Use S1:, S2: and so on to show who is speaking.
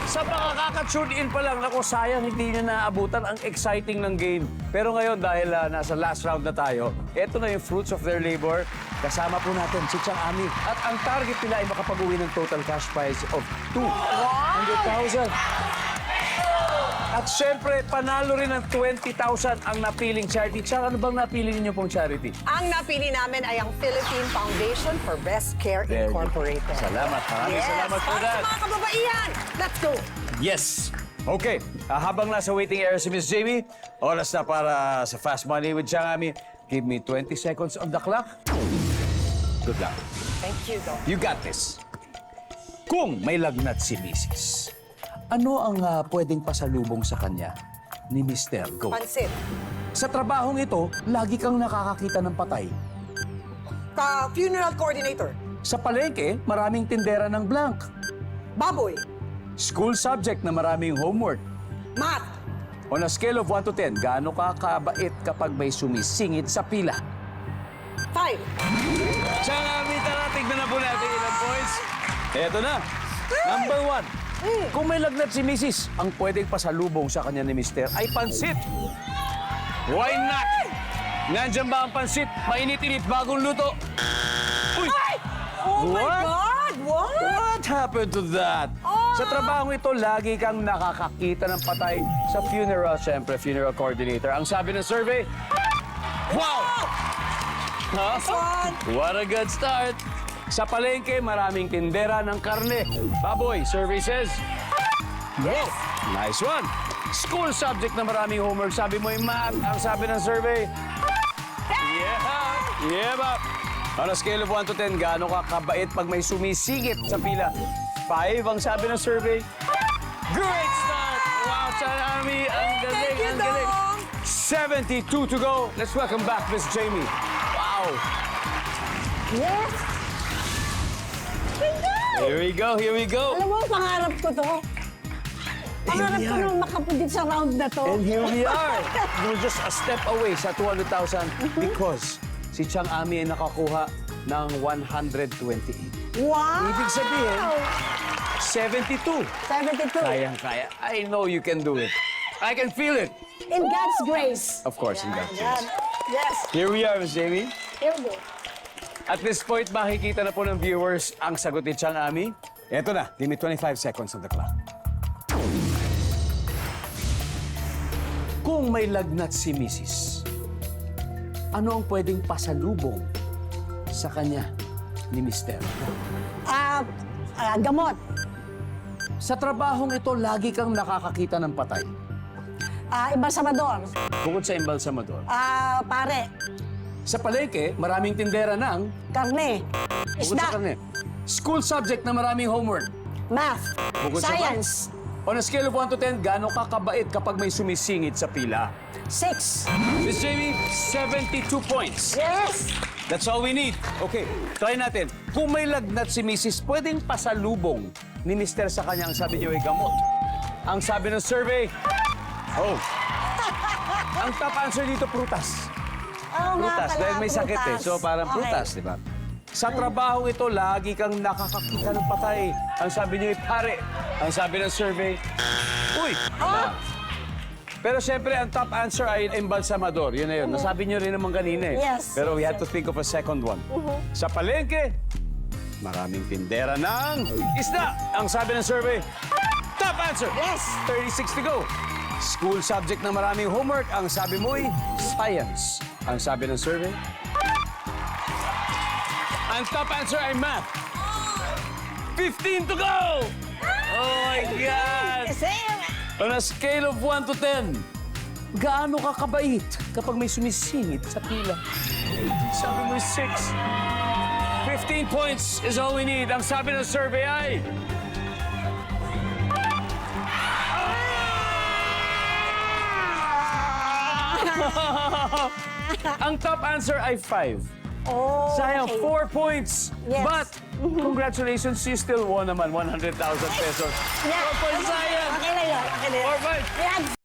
S1: Sa makakaka-tune in pa lang, ako sayang hindi niya naabutan ang exciting ng game. Pero ngayon, dahil nasa last round na tayo, eto na yung fruits of their labor. Kasama po natin si Chang Ami. At ang target nila ay makapag-uwi ng total cash prize of 200,000. At syempre, panalo rin ng 20,000 ang napiling charity. Chang, ano bang napili ninyo pong charity?
S2: Ang napili namin ay ang Philippine Foundation for Breast Care
S1: There you go.
S2: Incorporated.
S1: Salamat. Maraming salamat po
S2: para
S1: dad.
S2: sa mga kababaihan. Let's go.
S1: Yes! Okay, habang nasa waiting area si Miss Jamie, oras na para sa Fast Money with Chang Ami. Give me 20 seconds on the clock. Good luck.
S2: Thank you, Doc.
S1: You got this. Kung may lagnat si Mrs., ano ang pwedeng pasalubong sa kanya ni Mr. Go?
S2: Pansit.
S1: Sa trabahong ito, lagi kang nakakakita ng patay.
S2: Funeral coordinator.
S1: Sa palengke, maraming tindera ng blank.
S2: Baboy.
S1: School subject na maraming homework.
S2: Math.
S1: On a scale of 1 to 10, gaano ka kabait kapag may sumisingit sa pila?
S2: 5.
S1: Chang Ami, tara, tignan na po natin ilang points. Eto na. Number 1. Kung may lagnat si Mrs., ang pwedeng pasalubong sa kanya ni Mr. ay pansit. Why not? Nandiyan ba ang pansit? Mainit-init, bagong luto. Uy!
S2: Oh my
S1: What?
S2: God! What?
S1: What happened to that? Sa trabahong ito, lagi kang nakakakita ng patay sa funeral. Siyempre, funeral coordinator. Ang sabi ng survey, wow! Huh?
S2: One.
S1: What a good start! Sa palengke, maraming tindera ng karne. Baboy, survey says,
S2: Yes.
S1: nice one! School subject na maraming homework. Sabi mo yung math. Ang sabi ng survey, yeah! Yeah, ba? On a scale of 1 to 10, gaano ka kabait pag may sumisigit sa pila? 5 ang sabi ng survey. Great start! Wow, Chang Ami, ang galing,
S2: Thank you,
S1: ang galing.
S2: Dong.
S1: 72 to go. Let's welcome back Miss Jamie. Wow!
S2: Yes.
S1: Here we go, here we go.
S2: Alam mo, pangarap ko to. Pangarap ko nung makapundit sa round na to.
S1: And here we are. We're just a step away sa 200,000 because si Chang Ami ay nakakuha ng 128.
S2: Wow!
S1: Ibig sabihin, 72.
S2: 72.
S1: Kayang-kaya. I know you can do it. I can feel it.
S2: In God's grace.
S1: Of course, in God's
S2: Yan.
S1: grace.
S2: Yes.
S1: Here we are, Miss Jamie.
S2: Here we go.
S1: At this point, makikita na po ng viewers ang sagot ni Chang Ami. Eto na, give me 25 seconds on the clock. Kung may lagnat si Mrs., ano ang pwedeng pasalubong sa kanya ni Mr.?
S2: Gamot.
S1: Sa trabahong ito, lagi kang nakakakita ng patay.
S2: Embalsamador.
S1: Bukod sa embalsamador.
S2: Pare.
S1: Sa palengke, maraming tindera ng
S2: Karne.
S1: bukod sa
S2: Isda.
S1: karne. School subject na maraming homework.
S2: Math.
S1: Bukod sa
S2: Science.
S1: On a scale of 1 to 10, gaano ka kabait kapag may sumisingit sa pila?
S2: 6.
S1: Miss Jamie, 72 points.
S2: Yes.
S1: That's all we need. Okay, try natin. Kung may lagnat si Mrs., pwedeng pasalubong ni Mr. sa kanya. Ang sabi niyo ay gamot. Ang sabi ng survey, oh. Ang top answer dito, prutas.
S2: Oo nga
S1: Prutas,
S2: pala,
S1: dahil may sakit eh.
S2: prutas.
S1: So parang
S2: Okay.
S1: prutas, di ba? Sa trabaho ito, lagi kang nakakakita ng patay. Ang sabi niyo ay pare. Ang sabi ng survey, uy! Pero siyempre, ang top answer ay embalsamador. Yun na yun. Nasabi niyo rin naman kanina eh.
S2: Yes,
S1: Pero we
S2: yes,
S1: had to think of a second one. Sa palengke, maraming tindera ng isda. Ang sabi ng survey, top answer!
S2: Yes.
S1: 36 to go. School subject na maraming homework. Ang sabi mo ay science. Ang sabi ng survey, ang top answer ay math. 15 to go! Oh my God! On a scale of 1 to 10, gaano ka kabait kapag may sumisingit sa pila? Sabi mo 6. 15 points is all we need. Ang sabi ng survey ay... Ang top answer ay 5.
S2: Oh,
S1: Sayang,
S2: okay.
S1: 4 points.
S2: Yes.
S1: But, congratulations, you still won naman 100,000 pesos.
S2: Yeah.
S1: 4 points, sayang.
S2: Okay na yun. Okay na yun.
S1: 4 points.
S2: Yeah.